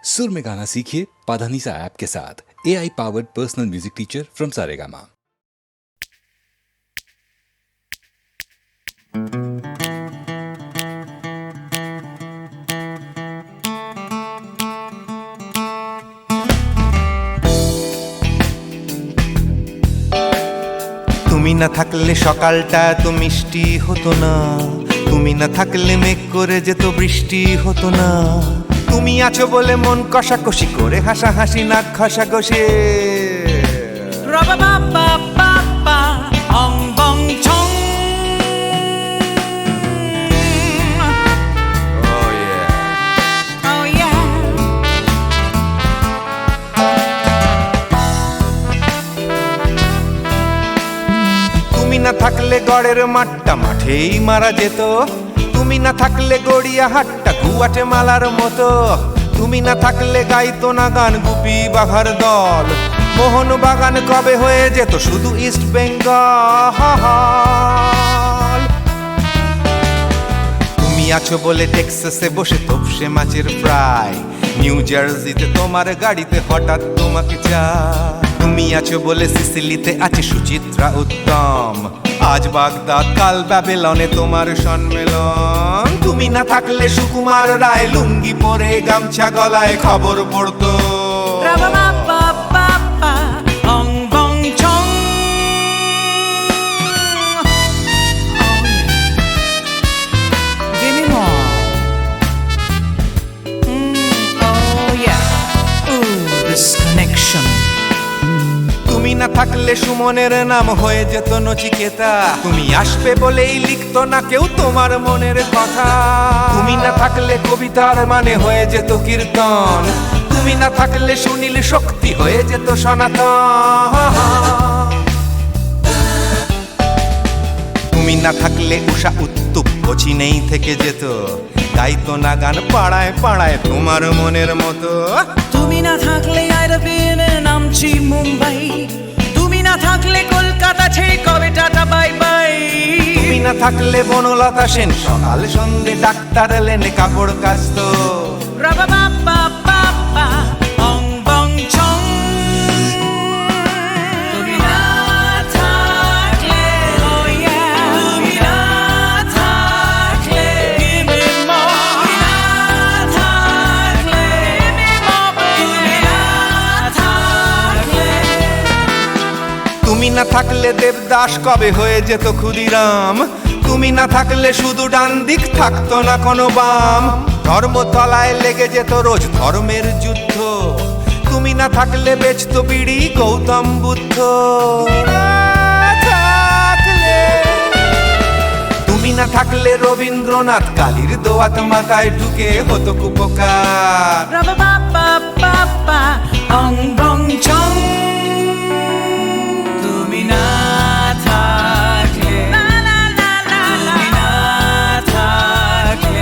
सुर में गाना सीखिए पाधानीसा ऐप के साथ। AI powered personal music teacher from Saregama. তুমি না থাকলে সকালটা এত মিষ্টি হতো না, তুমি না থাকলে মেঘ করে যেত বৃষ্টি হতো না। তুমি আছো বলে মন কষাকষি করে হাসাহাসি নাক ঘষাঘষি। তুমি না থাকলে গড়ের মাঠটা মাঠেই মারা যেত, তুমি না থাকলে গড়িয়া হাটটা গুয়াটে মালার মতো। তুমি না থাকলে গাইতো না গান গুপি বাঘার দল, মোহন বাগান কবে হয়ে যেত শুধু ইস্ট বেঙ্গল। তুমি আছো বলে টেক্সাসে বসে তপসে মাছের ফ্রাই, নিউ জার্সিতে তোমার গাড়িতে হঠাৎ তোমাকে চাই। তুমি আছো বলে সিসিলিতে আছে সুচিত্রা উত্তম, আজ বাগদাদ কাল ব্যাবিলনে তোমার সম্মেলন। তুমি না থাকলে সুকুমার রায় লুঙ্গি পরে গামছা গলায় খবর পড়তো। তুমি না থাকলে সুমনের নাম হয়ে যেত নচিকেতা, তুমি আসবে বলেই লিখতো না কেউ তোমার মনের কথা। তুমি না থাকলে কবিতার মানে হয়ে যেত কীর্তন, তুমি না থাকলে সুনীল শক্তি হয়ে যেত সনাতন। তুমি না থাকলে উষা উত্তুপ কোচিনেই থেকে যেত, গাইতো না গান পাড়ায় পাড়ায় তোমার মনের মতো। তুমি না থাকলে আইরবিনে নামছি মুম্বাই, তুমি না থাকলে কলকাতা ছেড়ে কবে টাটা বাই বাই। তুমি না থাকলে বনলতা সেন সকাল সন্ধে ডাক্তার লেনে কাপড় কাচতো। তুমি না থাকলে, oh yeah, তুমি না থাকলে, give me more. তুমি না থাকলে, give me more. তুমি না থাকলে, তুমি না থাকলে দেবদাস কবে হয়ে যেত ক্ষুদিরাম। তুমি না থাকলে শুধু ডান দিক থাকতো না কোনো বাম, ধর্মতলায় লেগে যেত রোজ ধর্মের যুদ্ধ। তুমি না থাকলে বেচতো বিড়ি গৌতম বুদ্ধ। তুমি না থাকলে রবীন্দ্রনাথ কালীর দোয়াত মাথায় ঢুকে হতো কুপকার। অং বং চং। তুমি না থাকলে, তুমি না থাকলে,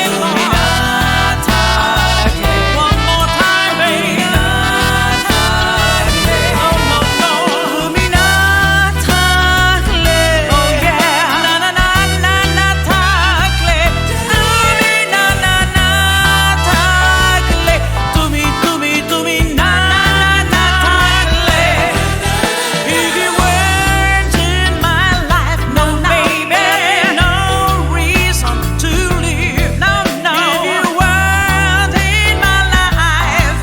তুমি না থাকলে, one more time, baby. তুমি না থাকলে, oh no no, তুমি না থাকলে, oh yeah, না না না না না থাকলে, তুমি না না না থাকলে, তুমি তুমি তুমি না না না থাকলে, if you weren't in my life, no baby, no reason to live, no no. If you weren't in my life,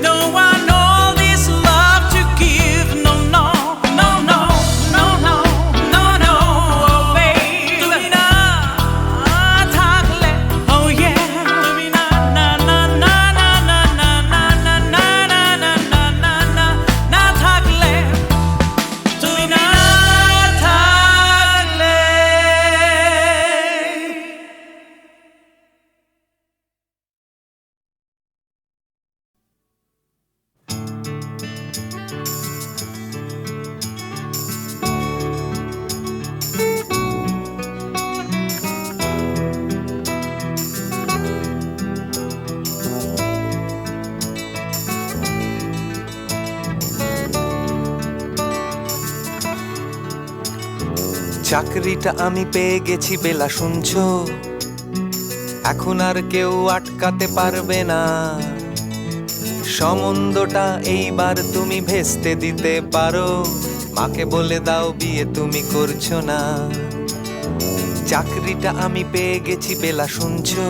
no one all this love to give, no no no no no no no no, oh baby. তুমি না থাকলে, oh yeah, তুমি না না না না না না না না না না না না না না না না থাকলে, তুমি না থাকলে। চাকরিটা আমি পেয়ে গেছি বেলা শুনছো, এখন আর কেউ আটকাতে পারবে না, সম্বন্ধটা এইবার তুমি ভেস্তে দিতে পারো। মাকে বলে দাও বিয়ে তুমি করছো না। চাকরিটা আমি পেয়ে গেছি বেলা, শুনছো?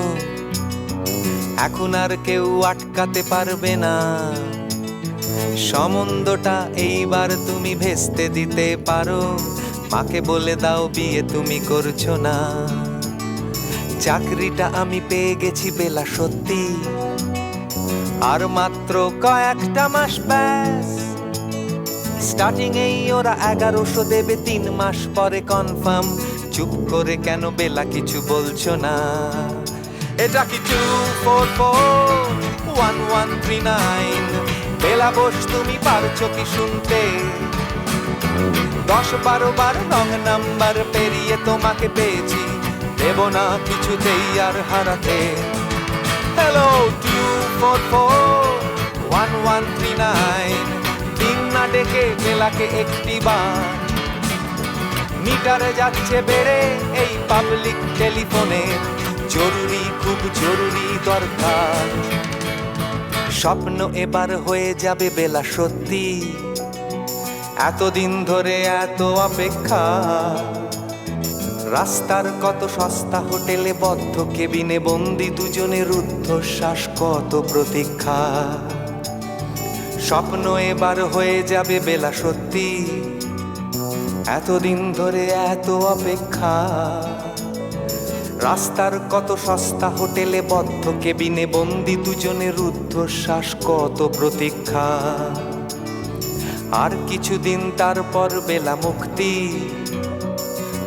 এখন আর কেউ আটকাতে পারবে না, সম্বন্ধটা এইবার তুমি ভেস্তে দিতে পারো। মাকে বলে দাও বিয়ে তুমি করছো না। চাকরিটা আমি পেয়ে গেছি বেলা, সত্যি আর মাত্র কয়েকটা মাস ব্যাস। স্টার্টিং এই ওরা 1100 দেবে, 3 মাস পরে কনফার্ম। চুপ করে কেন বেলা কিছু বলছো না? এটা কি 2441139? বেলা বোস তুমি পারছো কি শুনতে? 10-12 বার রং নাম্বার পেরিয়ে তোমাকে পেয়েছি, দেব না কিছুতেই আর হারাতে। হ্যালো 2441139, দিন না ডেকে বেলাকে একটি বার। মিটারে যাচ্ছে বেড়ে এই পাবলিক টেলিফোনের, জরুরি খুব জরুরি দরকার। স্বপ্ন এবার হয়ে যাবে বেলা, সত্যি এতদিন ধরে এত অপেক্ষা। রাস্তার কত সস্তা হোটেলে বদ্ধ কেবিনে বন্দি দুজনের রুদ্ধশ্বাস, কত প্রতীক্ষা। স্বপ্ন এবার হয়ে যাবে বেলা, সত্যি এতদিন ধরে এত অপেক্ষা। রাস্তার কত সস্তা হোটেলে বদ্ধ কেবিনে বন্দি দুজনের রুদ্ধশ্বাস, কত প্রতীক্ষা। আর কিছুদিন তারপর বেলা মুক্তি,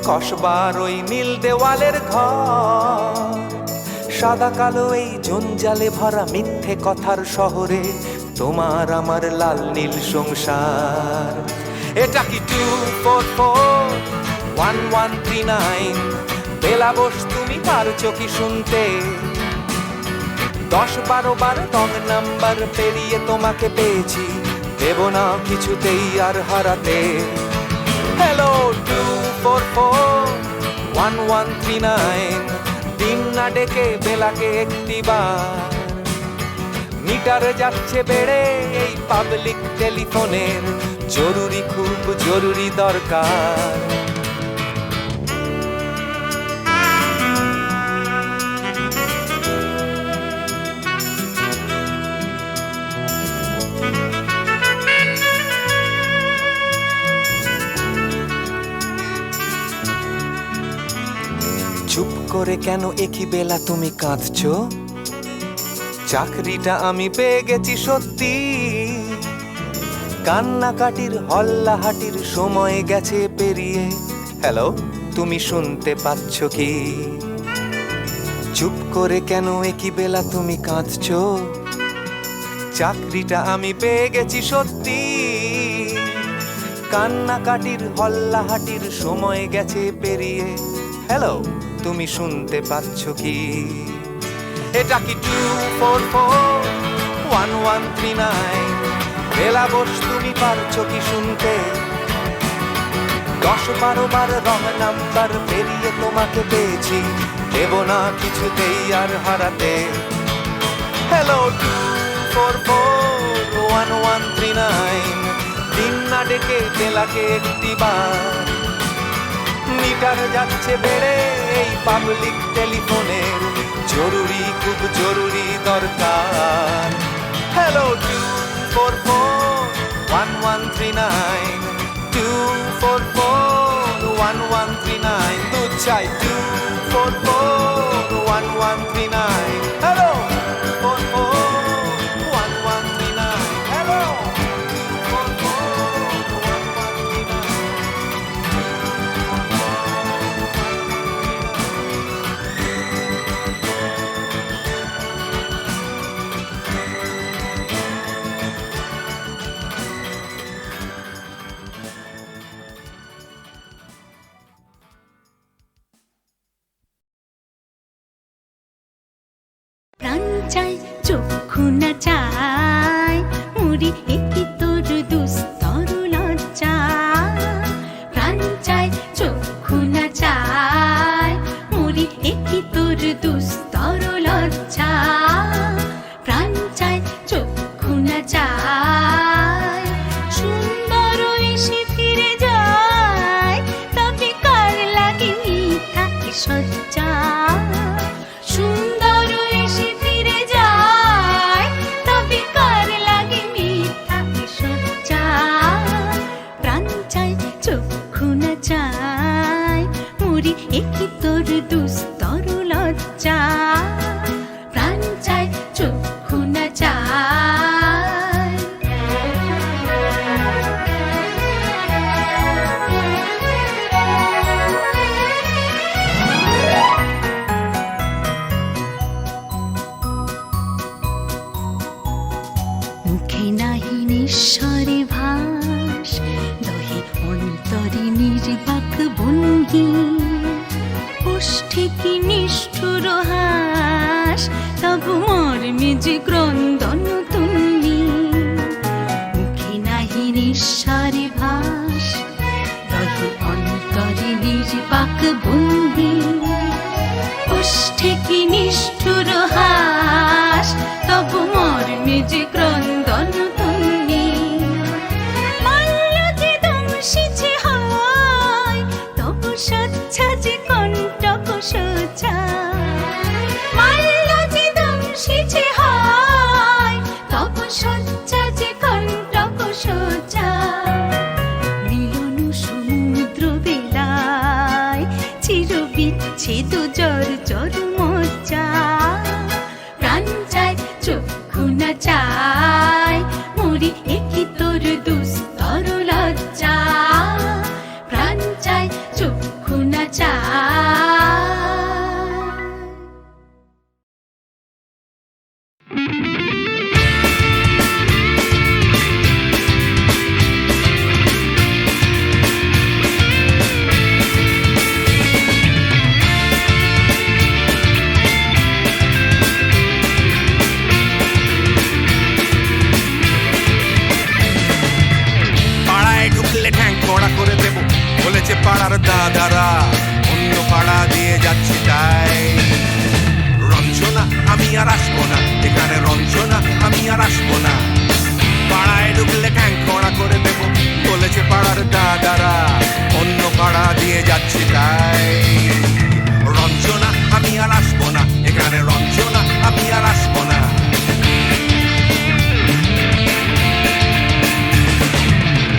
কসবার ওই নীল দেওয়ালের ঘর। সাদা কালো এই জঞ্জালে ভরা মিথ্যে কথার শহরে তোমার আমার লাল নীল সংসার। এটা কি 2441139? বেলা বোস তুমি পারছো কি শুনতে? 10-12 বার রং নাম্বার পেরিয়ে তোমাকে পেয়েছি, দেব না কিছুতেই আর হারাতে। হ্যালো 2441139, দিন না ডেকে বেলাকে একটি বার। মিটার যাচ্ছে বেড়ে এই পাবলিক টেলিফোনের, জরুরি খুব জরুরি দরকার। চুপ করে কেন একই বেলা তুমি কাঁদছো? চাকরিটা আমি পেয়ে গেছি সত্যি, কান্নাকাটির হল্লাহাটির সময় গেছে পেরিয়ে। হ্যালো তুমি শুনতে পাচ্ছ কি? চুপ করে কেন একই বেলা তুমি কাঁদছো? চাকরিটা আমি পেয়ে গেছি সত্যি, কান্নাকাটির হল্লাহাটির সময় গেছে পেরিয়ে। হ্যালো তুমি শুনতে পাচ্ছ কি? এটা কি 2441139? বেলা বোস তুমি পারছো কি শুনতে? 10-12 বার রং নাম্বার পেরিয়ে তোমাকে পেয়েছি, দেব না কিছুতেই আর হারাতে। হ্যালো 2441139, দিন না ডেকে বেলাকে একটি বার। মিটার যাচ্ছে বেড়ে এই পাবলিক টেলিফোনের, জরুরি খুব জরুরি দরকার। হ্যালো 2441139, 2441139, দুধ চাই 2441139। Hello 2441139, hello 2441139। প্রাণ চাই চক্ষু না চাই, মুড়ি একটি তোর দুস্তর লজ্জা। প্রাণ চাই চক্ষু না চাই, মুড়ি একটি তোর দুস্তর নিঃস্বরে ভাস দহে অন্তরে নির্বাক ভঙ্গি ওষ্ঠে কি নিষ্ঠুর হাস তবু মর্মে যে ক্রন্দন তুমি মুখে নাহি নিঃস্বরে ভাস দহে অন্তরে নির্বাক ভঙ্গি ওষ্ঠে কি নিষ্ঠুর হাস তবু মর্মে যে ক্রন্দন তুমি মাল্য যে দংশিছে হয় তবু সচ্ছা যে কণ্টক সোচা মাল্য যে দংশিছে হয় তবু সচ্ছা যে কণ্টক সোচা মিলন সমুদ্র বেলায় চির বিচ্ছেদ জর জর মোচা প্রাণ চায় চক্ষু না চায় মরি একই তোর দুস্তর লজ্জা প্রাণ চায় চক্ষু না চায় পাড়ায় ঢুকলে ঠ্যাং কড়া করে দেব বলেছে পাড়ার দাদারা অন্য পাড়া দিয়ে যাচ্ছি তাই রঞ্জনা আমি আর আসবো না এখানে রঞ্জনা আমি আর আসবো না পাড়ায় ঢুকলে ঠ্যাং কড়া করে দেব বলেছে পাড়ার দাদারা অন্য পাড়া দিয়ে যাচ্ছি তাই রঞ্জনা আমি আর আসবো না এখানে রঞ্জনা আমি আর আসবো না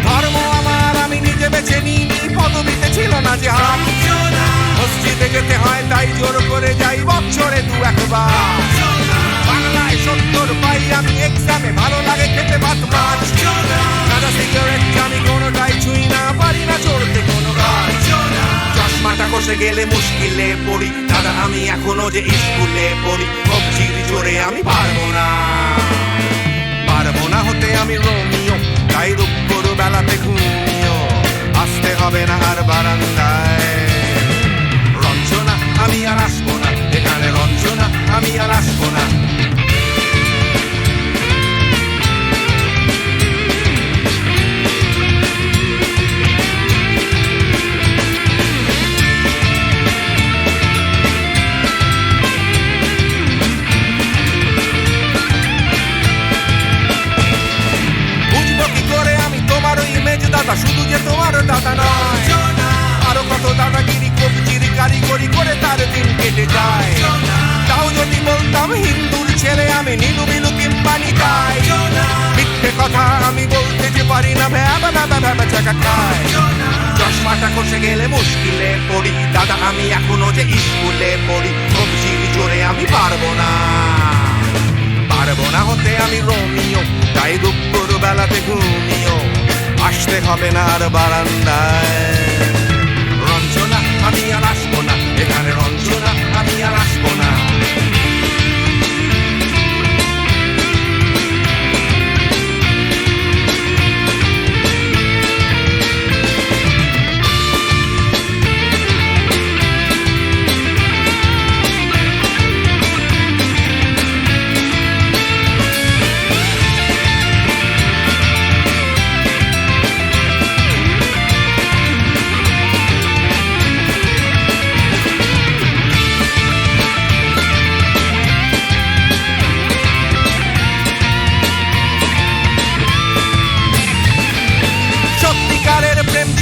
ধর্ম আমার আমি নিজে বেছে নিইনি পদবিতে ছিল না যে হাত মসজিদে যেতে হয় তাই জোর করে যাই বছরে দু একবার বাংলায় 70 পাই আমি এক্সামে ভালো লাগে খেতে ভাত মাছ সাদা সিগারেট আমি কোনোটাই ছুঁই না পারি না চড়তে কোনো গাছ চশমাটা কষে গেলে মুশকিলে পড়ি দাদা আমি এখনো যে স্কুলে পড়ি কবজির জোরে আমি পারবো না হতে আমি রোমিও তাই দুপুর বেলাতে ঘুমিও আসতে হবে না আর বারান্দায় রঞ্জনা আমি আর আসবো না এখানে রঞ্জনা আমি আর আসবো না দাদা শুধু যে তোমার দাদা নয় আরো কত দাদাগিরি কবজির কারিগরি করে তার দিন কেটে যায় তাও যদি বলতাম হিন্দুর ছেলে আমি নীলু বিলু কিংবা নিতাই মিথ্যে কথা আমি বলতে যে পারি না ভ্যাবা ভ্যাবা ভ্যাবা চাকা খায় চশমাটা খসে গেলে মুশকিলে পড়ি দাদা আমি এখনো যে স্কুলে পড়ি কবজির জোরে আমি পারবো না হতে আমি রোমিও তাই দুপুর বেলাতে ঘুমিও আসতে হবে না আর বারান্দায় রঞ্জনা আমি আর আসবো না এখানে রঞ্জনা আমি আর আসবো না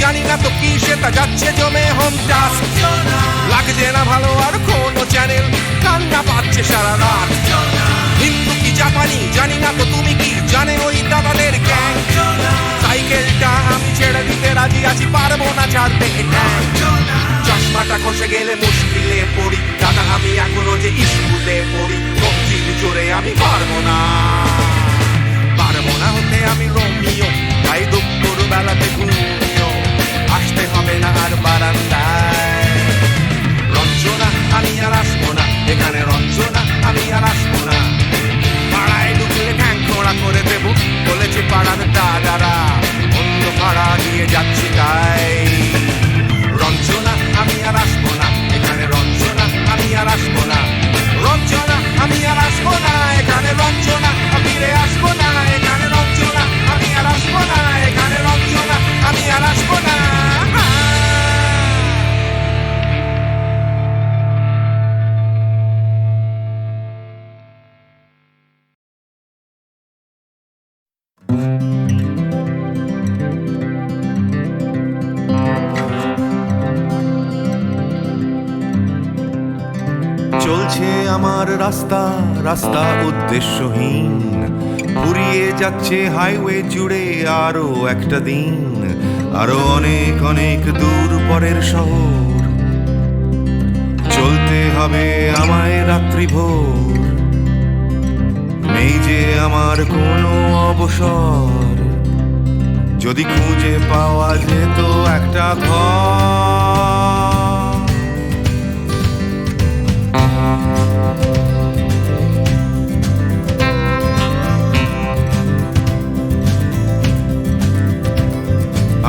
জানি না তো কি সেটা যাচ্ছে জমে হোম টাস্ক লাগছে না ভালো আর কোনো চ্যানেল কান্না পাচ্ছে সারা রাত হিন্দু কি জাপানি জানি না তো তুমি কি জানে ওই দাদাদের গ্যাং সাইকেলটা আমি ছেড়ে দিতে রাজি আছি পারবো না ছাড়তে চশমাটা খসে গেলে মুশকিলে পড়ি দাদা আমি এখনো যে স্কুলে পড়ি কবজির জোরে আমি পারবো না হতে আমি রোমিও তাই দুপুর বেলাতে ঘুমিও আসতে হবে না আর বারান্দায় রঞ্জনা আমি আর আসবো না এখানে রঞ্জনা আমি আর আসবো না পাড়ায় ঢুকলে ঠ্যাং খোঁড়া করে দেবো বলেছে পাড়ার আমার রাস্তা রাস্তা উদ্দেশ্যহীন, ফুরিয়ে যাচ্ছে হাইওয়ে জুড়ে আরো একটা দিন, আরো অনেক অনেক দূর পরের শহর। চলতে হবে আমায় রাত্রি ভোর, নেই যে আমার কোনো অবসর। যদি খুঁজে পাওয়া যেত একটা ঘর,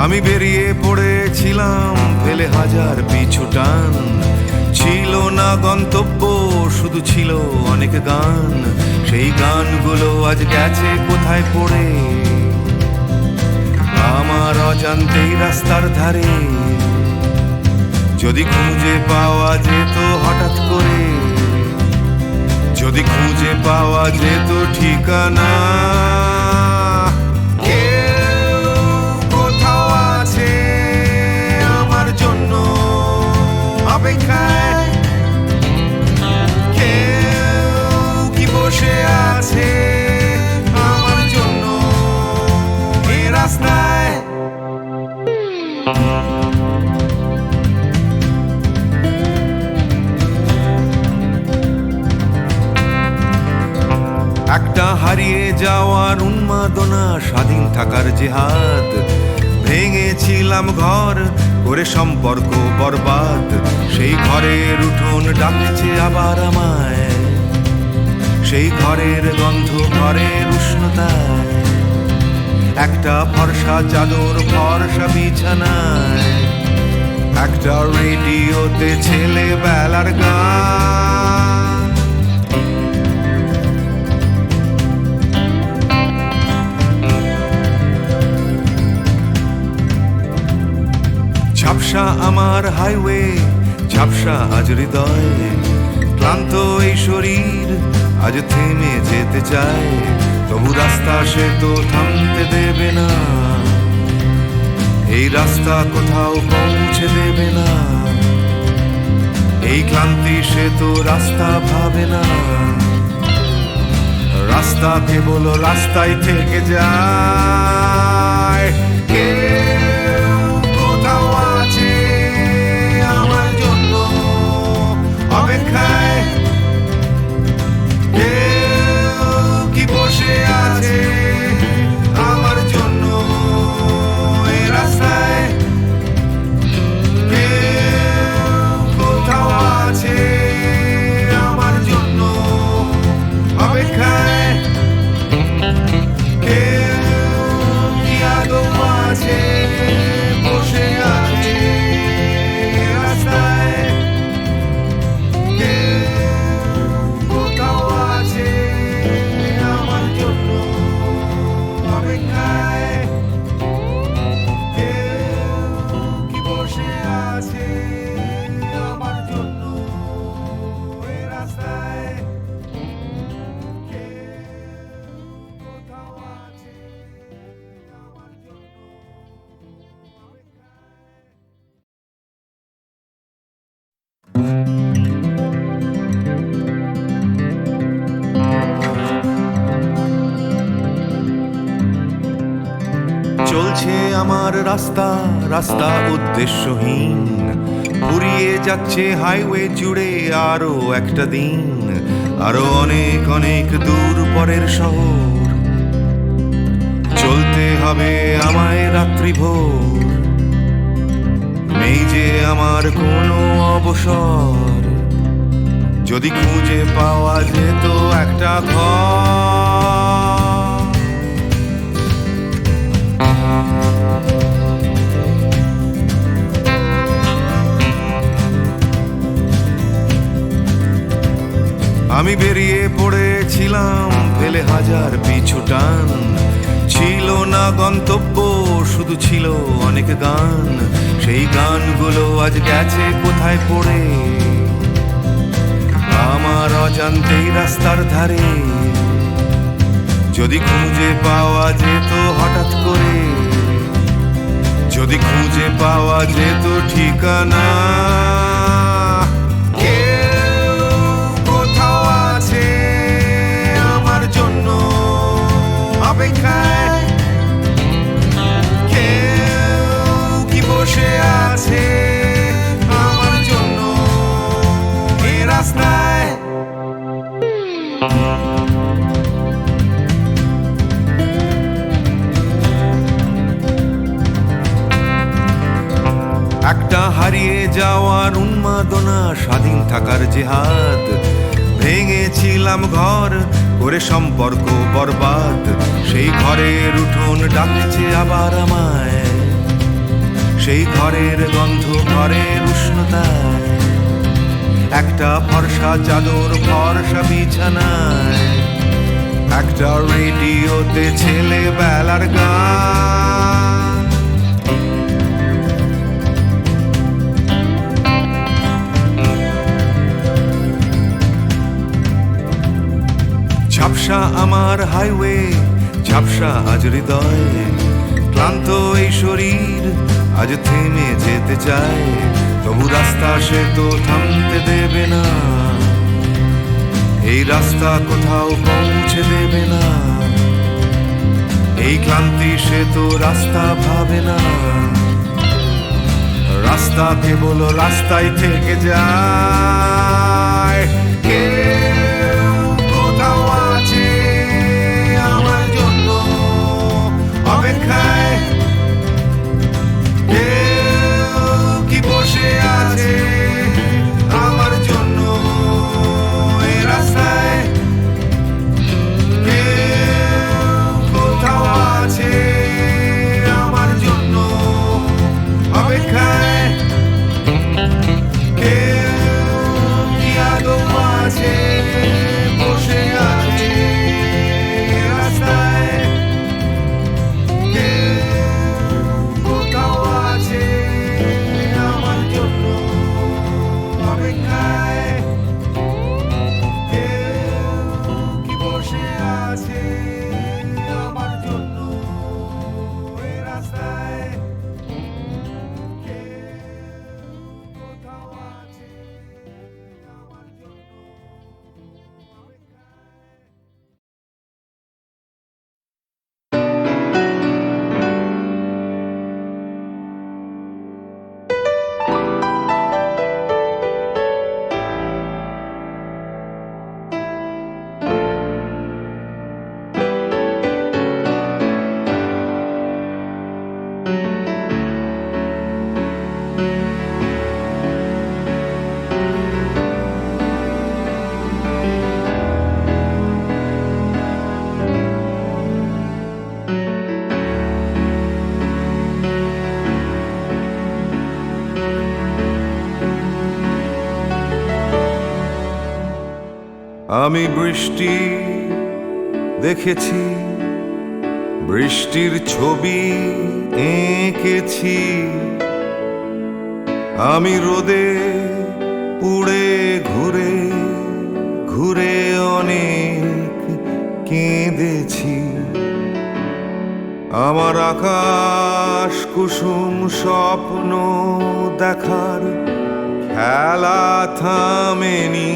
আমি বেরিয়ে পড়েছিলাম ফেলে হাজার পিছু টান। ছিল না গন্তব্য, শুধু ছিল অনেক গান। সেই গানগুলো আজ গেছে কোথায় পড়ে, আমার অজান্তেই রাস্তার ধারে। যদি খুঁজে পাওয়া যেত হঠাৎ করে, যদি খুঁজে পাওয়া যেত ঠিকানা। কেউ কোথাও আছে আমার জন্য অপেক্ষায়, কেউ কি বসে আছে আমার জন্য এ রাস্তায়। একটা হারিয়ে যাওয়ার উন্মাদনা, স্বাধীন থাকার জেহাদ। ভেঙেছিলাম ঘর করে সম্পর্ক বরবাদ, সেই ঘরের উঠোন ডাকছে আবার আমায়। সেই ঘরের গন্ধ, ঘরের উষ্ণতায়, একটা ফর্সা চাদর, ফর্সা বিছানায়, একটা রেডিওতে ছেলেবেলার গান। ঝাপসা আমার হাইওয়ে, ঝাপসা আজ হৃদয়। ক্লান্ত এই শরীর আজ থেমে যেতে চায়, তবু রাস্তা সে তো থামতে দেবে না। এই রাস্তা কোথাও পৌঁছে দেবে না। এই ক্লান্তি সে তো রাস্তা ভাবে না। রাস্তা কেবল রাস্তায় থেকে যায়। কেউ কোথাও আছে আমার জন্য অপেক্ষায়, কেউ কি বসে আছে আমার জন্য এ রাস্তায়। কেউ কোথাও আছে আমার জন্য অপেক্ষায়, কেউ কি আদৌ আছে বসে আছে এ রাস্তায়। কেউ কোথাও আছে আমার জন্য অপেক্ষায়, কেউ কি বসে আছে আমার জন্য এ রাস্তায়। কেউ কোথাও আছে আমার জন্য চলছে আমার রাস্তা রাস্তা উদ্দেশ্যহীন, ফুরিয়ে যাচ্ছে হাইওয়ে জুড়ে আরো একটা দিন, আরো অনেক অনেক দূর পরের শহর। চলতে হবে আমায় রাত্রি ভোর, নেই যে আমার কোনো অবসর। যদি খুঁজে পাওয়া যেত একটা ঘর, আমি বেরিয়ে পড়েছিলাম ফেলে হাজার পিছু টান। ছিল না গন্তব্য, শুধু ছিল অনেক গান। সেই গানগুলো আজ গেছে কোথায় পড়ে, আমার অজান্তেই রাস্তার ধারে। যদি খুঁজে পাওয়া যেত হঠাৎ করে, যদি খুঁজে পাওয়া যেত ঠিকানা। কেউ কোথাও হারিয়ে যাওয়ার উন্মাদনা, স্বাধীন থাকার জেহাদ। ভেঙেছিলাম ঘর করে সম্পর্ক বরবাদ, সেই ঘরের উঠোন ডাকছে আবার আমায়, সেই ঘরের গন্ধ, ঘরের উষ্ণতায়, একটা ফর্সা চাদর, ফর্সা বিছানায়, একটা রেডিওতে ছেলেবেলার গান। ঝাপসা আমার হাইওয়ে, ঝাপসা আজ হৃদয়, ক্লান্ত এই শরীর আজ থেমে যেতে চায়, তবু রাস্তা সে তো থামতে দেবে না, এই রাস্তা কোথাও পৌঁছে দেবে না, এই ক্লান্তি সে তো রাস্তা ভাবে না, রাস্তা কেবল রাস্তায় থেকে যায়। কেউ কোথাও আছে আমার জন্য অপেক্ষায়, কেউ কি বসে আছে আমার জন্য এই রাস্তায়, কেউ কোথাও আছে আমার জন্য অপেক্ষায়, কেউ কি আদৌ আছে বসে আছে রাস্তায়, কেউ কোথাও আছে আমার জন্য অপেক্ষায়, কেউ কি বসে আছে আমার জন্য এই রাস্তায়, কোথাও আছে আমার জন্য আমি বৃষ্টি দেখেছি, বৃষ্টির ছবি এঁকেছি, আমি রোদে পুড়ে ঘুরে ঘুরে অনেক কেঁদেছি, আমার আকাশ কুসুম স্বপ্ন দেখার খেলা থামেনি,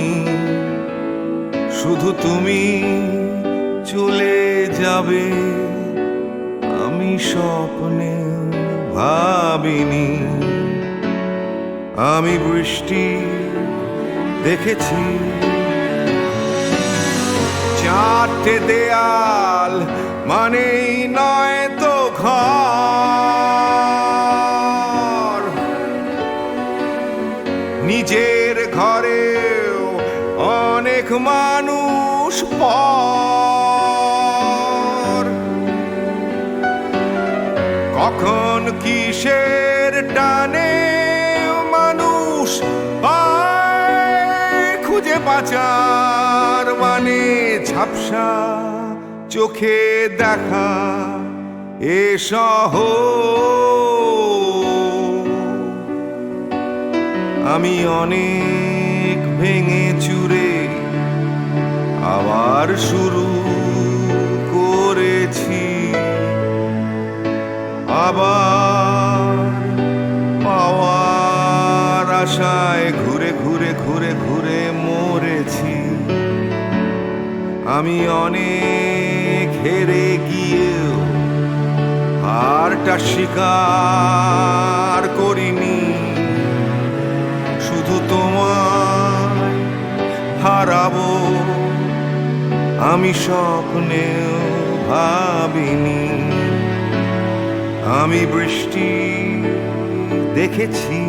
শুধু তুমি চলে যাবে আমি স্বপ্নে ভাবিনি, আমি বৃষ্টি দেখেছি, চারটে দেয়াল মানেই নয় তো ঘর, নিজের ঘরেও অনেক মানুষ পর, কখন কিসের টানে মানুষ পায় খুঁজে বাঁচার মানে, ঝাপসা চোখে দেখা এ শহর, আমি অনেক ভেঙে চুরে আবার শুরু করেছি, আবার পাওয়ার আশায় ঘুরে ঘুরে ঘুরে ঘুরে মরেছি, আমি অনেক হেরে গিয়েও হারটা স্বীকার করিনি, শুধু তোমায় হারাবো আমি স্বপ্নেও ভাবিনি, আমি বৃষ্টি দেখেছি।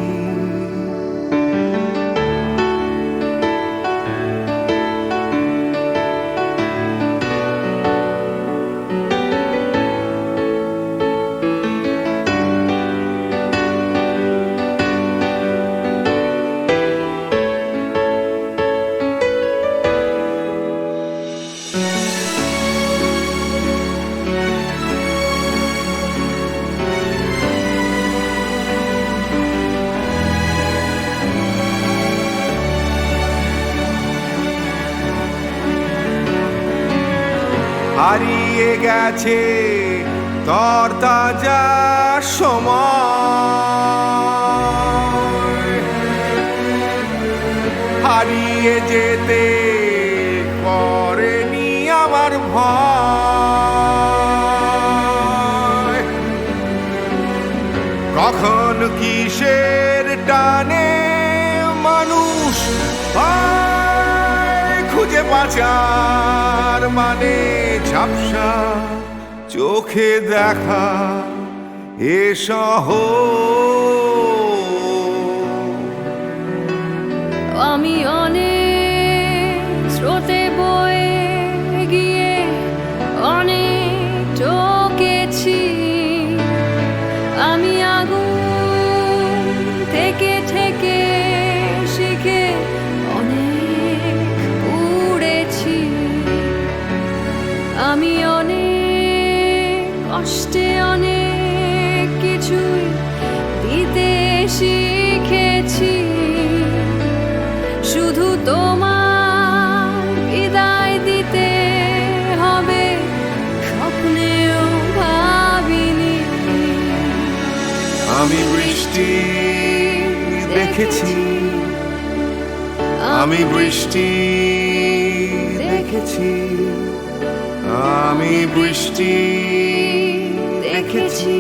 হারিয়ে গেছে তরতাজা সময়, হারিয়ে যেতে করেনি আমার ভয়। কখন কিসের টানে মানুষ খুঁজে বাঁচার মানে ঝাপসা চোখে দেখা এ শহর। আমি অনেক স্রোতে বয়ে গিয়ে অনেক টকেছি, আমি আগুন থেকে থেকে শিখে অনেক পুড়েছি, আমি অনেক কষ্টে অনেক কিছুই দিতে শিখেছি, শুধু তোমার বিদায় দিতে হবে স্বপ্নেও ভাবিনি। আমি বৃষ্টি দেখেছি, আমি বৃষ্টি দেখেছি, আমি বৃষ্টি দেখেছি,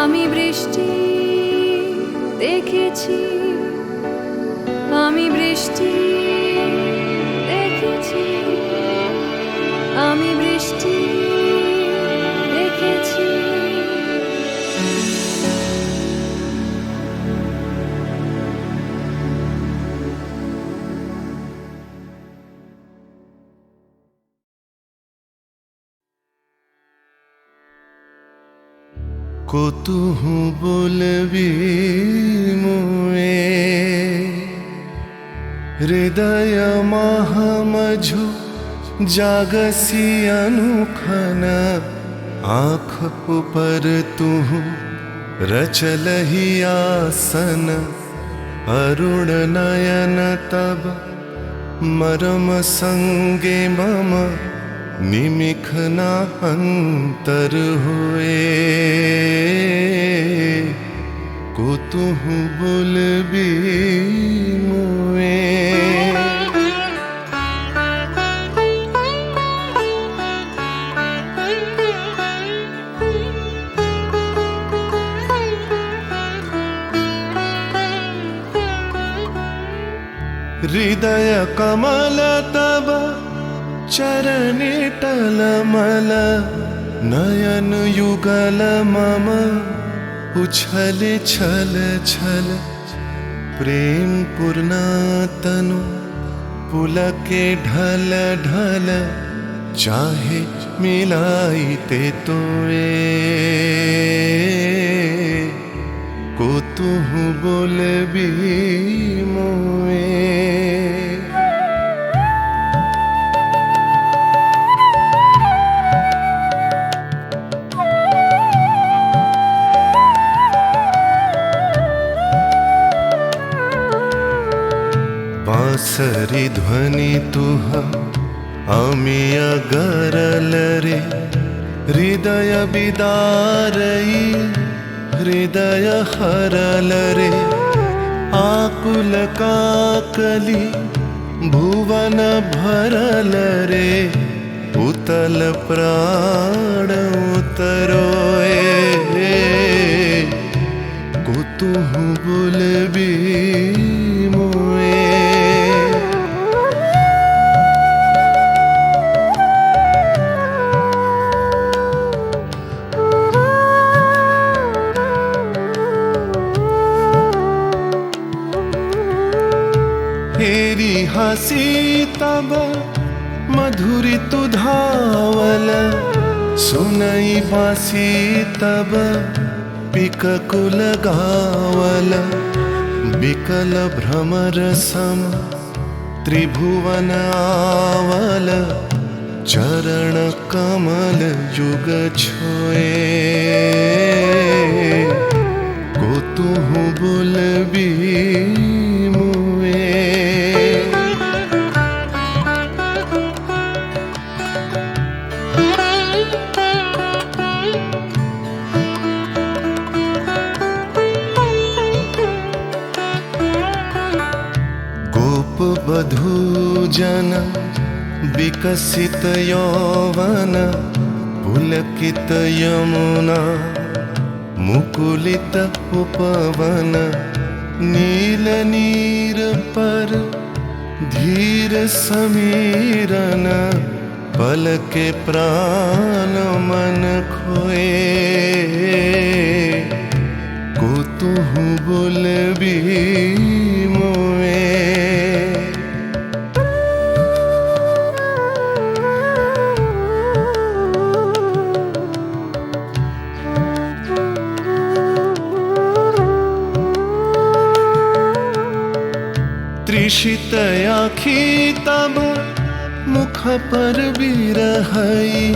আমি বৃষ্টি দেখেছি, আমি বৃষ্টি দেখেছি, আমি বৃষ্টি দেখেছি। কতুহু বলবি মুয়ে হৃদয় মহামঝু জাগसी अनुखन, आँख ऊपर तुहु रचलहि आसन, अरुण नयन तब मरम संगे मम निमिखना अंतर हुए। कुतुहु बोलबी मुए हृदय कमल तब चरणे टलमल, नयन युगल मम उछल छल छल, प्रेम पूर्णातनु पुलके ढल ढल, चाहे मिलाइते तोए। कुतुहु बोलबी मुए बांसरी ध्वनि तुह आमी अगरल रे, हृदय बिदारई हृदय हरल रे, आकुल काकली भुवन भरल रे, उतल प्राण उतरोए। कुतुहु बोलबी मुए हेरी हसी तब मधुरी तु धावल, सुनई बासी तब पिककुल गावल, बिकल भ्रमर सम त्रिभुवन आवल, चरण कमल युग छोए। कुतुहु बोलबी मुए वधूजन विकसित यौवन पुलकित यमुना मुकुलित उपवन नील नीर पर धीर समीरन पलके प्राण मन खोए को तुहु बोलबी मोए तृषित आखी तब मुख पर बिरहई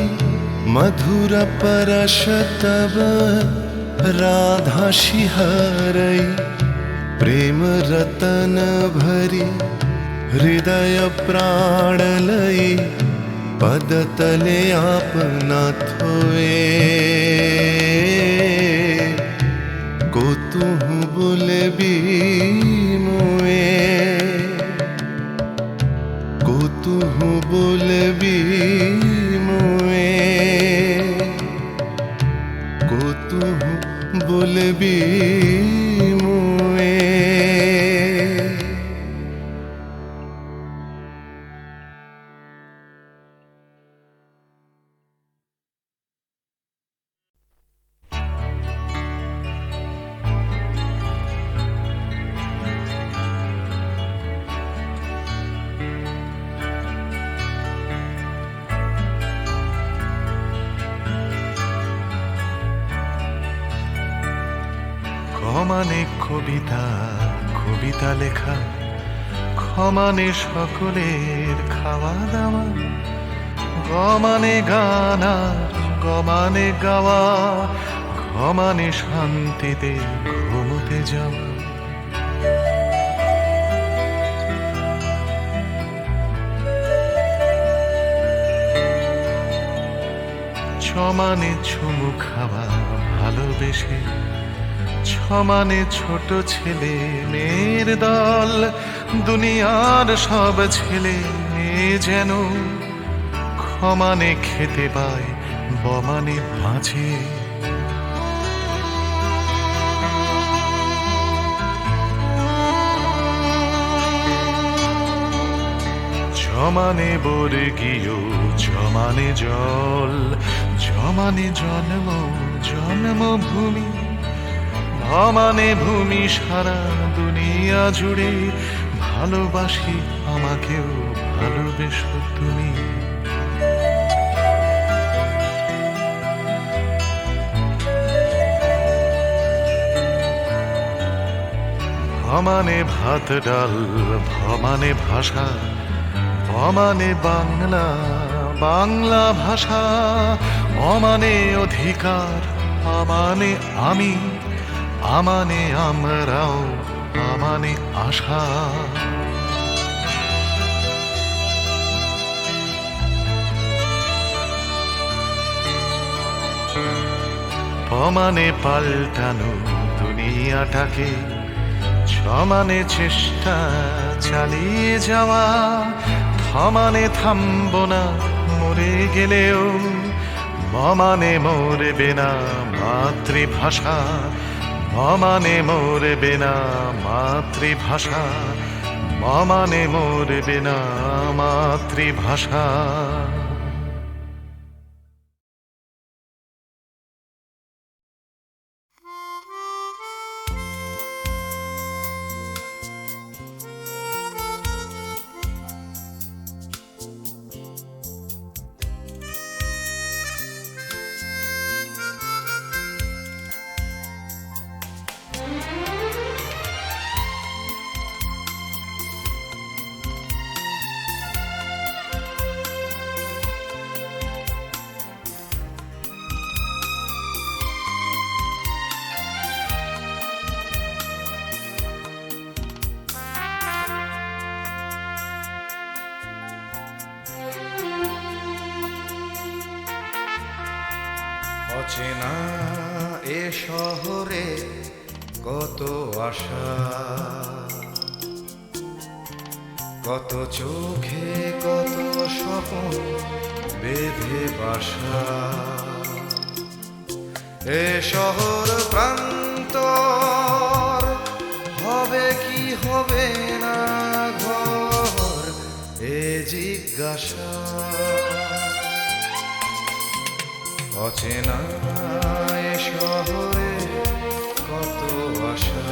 मधुर परश तब राधा शिहरई प्रेम रतन भरी हृदय प्राण लई पद तले आपना थोए को तुहु बोलबी मोए को तुहु बोलबी मोए को तुहु बोलबी मोए ক্ষমানে কবিতা কবিতা লেখা ক্ষমানে সকলের খাওয়া দাওয়া গমানে গান আর গমানে গাওয়া ক্ষমানে শান্তিতে ঘুমোতে যাওয়া সমানে চুমু খাওয়া ভালোবেসে সমানে ছোট ছেলে মেয়ের দল দুনিয়ার সব ছেলে মেয়ে যেন ক্ষমানে খেতে পায় বমানে বাঁচে জমানে বর্গীয় জমানে জল জমানে জন্ম জন্মভূমি ভমানে ভূমি সারা দুনিয়া জুড়ে ভালোবাসি আমাকেও ভালোবেসো তুমি ভমানে ভাত ডাল ভমানে ভাষা ভমানে বাংলা বাংলা ভাষা অমানে অধিকার আমানে আমি আমানে আমরাও আমানে আশা পমানে পাল্টানো দুনিয়াটাকে সমানে চেষ্টা চালিয়ে যাওয়া থমানে থামবো না মরে গেলেও মমানে মরবে না মাতৃভাষা মমানে মরবে না মাতৃভাষা মমানে মরবে না মাতৃভাষা অচেনা এ শহরে কত আশা কত চোখে কত স্বপ্ন বেঁধে বাসা, এ শহর প্রান্তর হবে কি হবে না ঘর, এ জিজ্ঞাসা অচেনা এ শহরে কত আশা।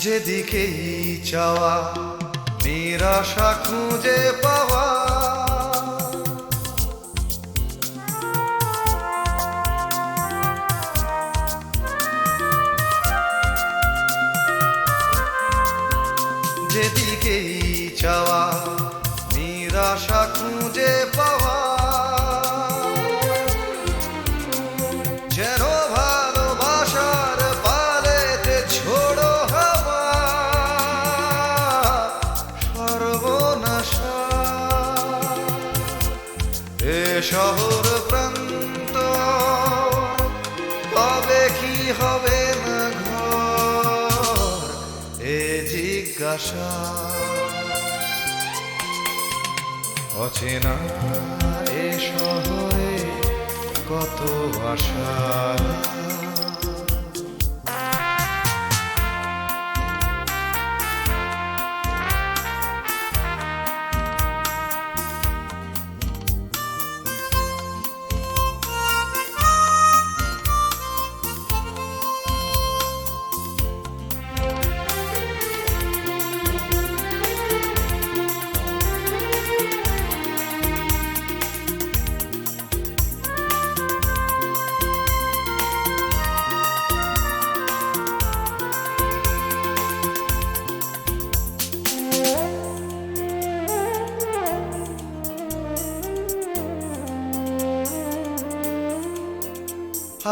যেদিকেই চাওয়া নিরাশা খুঁজে পাওয়া, যেদিকেই চাওয়া নিরাশা খুঁজে পাওয়া, যেন ভালোবাসার পালেতে ছোড়ো হাওয়া সর্বনাশা, এ শহর প্রান্ত হবে কি হবে না ঘর, এ জিজ্ঞাসা অচেনা এ শহরে কত আশা।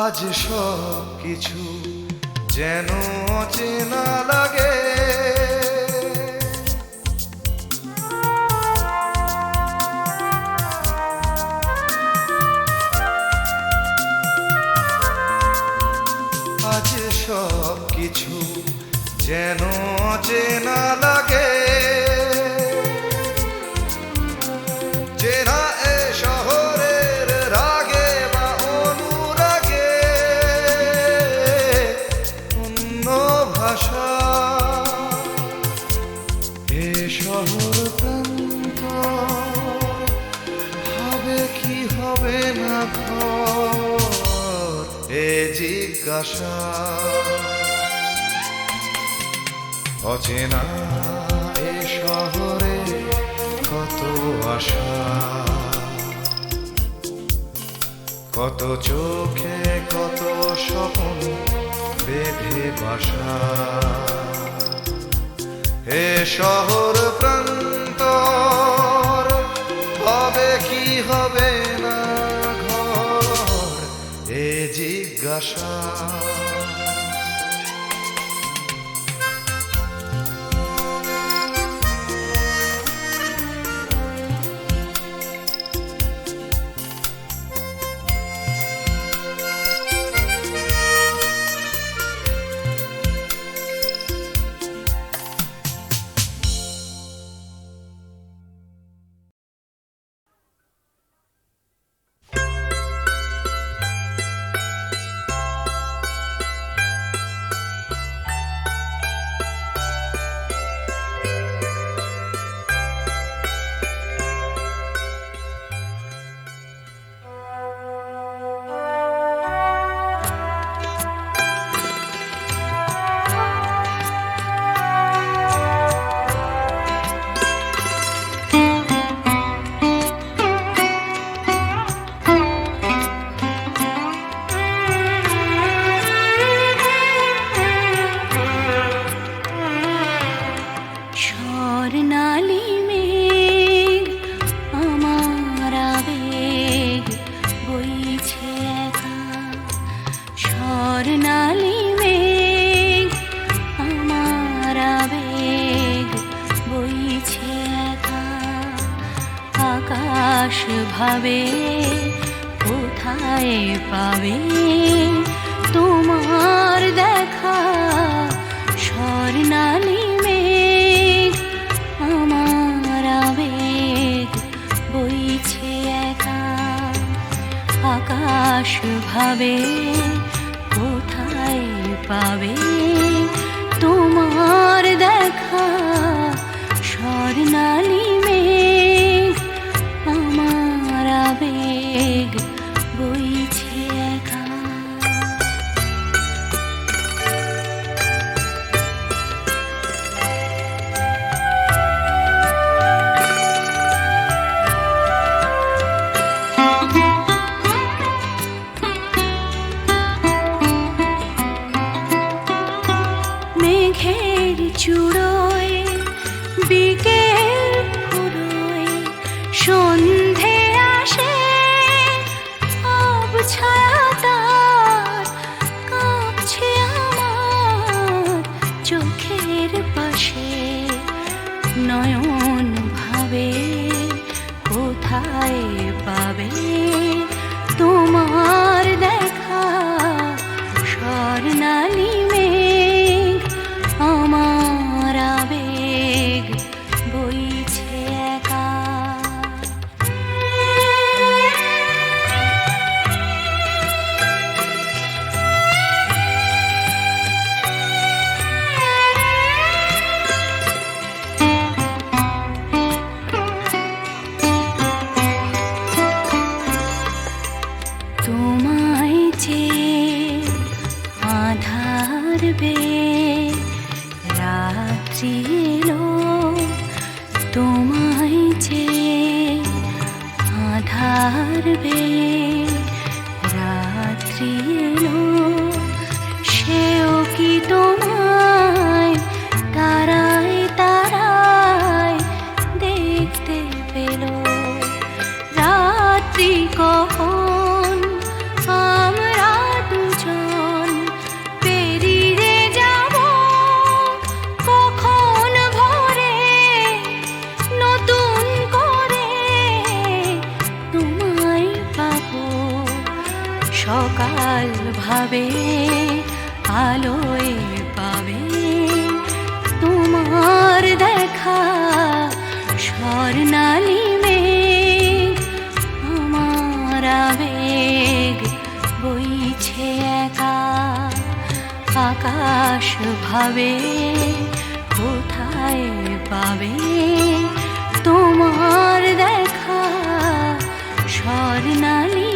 আজ সব কিছু যেন অচেনা লাগে, আজ সব কিছু যেন অচেনা লাগে, চেনা এ শহরের রাগে বা অনুরাগে অন্য ভাষা, এ শহর প্রান্ত হবে কি হবে না ঘর, এ জিজ্ঞাসা অচেনা এ শহরে কত আশা, কত চোখে কত স্বপ্ন বেঁধে বাসা, এ শহর প্রান্তর হবে কি হবে না ঘর, এ জিজ্ঞাসা একা স্বর্ণালী মেঘ আমার আবেগ বইছে একা আকাশ ভাবে কোথায় পাবে তোমার দেখা স্বর্ণালী মেঘ আমার আবেগ বইছে একা আকাশ ভাবে কোথায় পাবে তোমার দেখা স্বর্ণালী মেঘ আমার আবেগ বইছে একা মেঘের চূড়োয় বিকেল ফুরোয় সন্ধে আসে ছায়া তার কাঁপছে আমার চোখের পাশে নয়ন ভাবে কোথায় পাবে তোমার দেখা স্বর্ণালী মেঘ আমার আবেগ বইছে একা তোমায় যে আধার বে রাত্রি এলো তোমায় যে আধার বে রাত্রি এলো সেও কি তোমায় তারায় তারায় দেখতে পেল রাত্রি কখন আমরা দুজন পেরিয়ে যাব কখন ভোরে নতুন করে তোমায় পাবো সকাল ভাবে আলোয় পাবে তোমার দেখা স্বর্ণালী মেঘ আমার আবেগ বইছে একা আকাশ ভাবে কোথায় পাবে তোমার দেখা স্বর্ণালী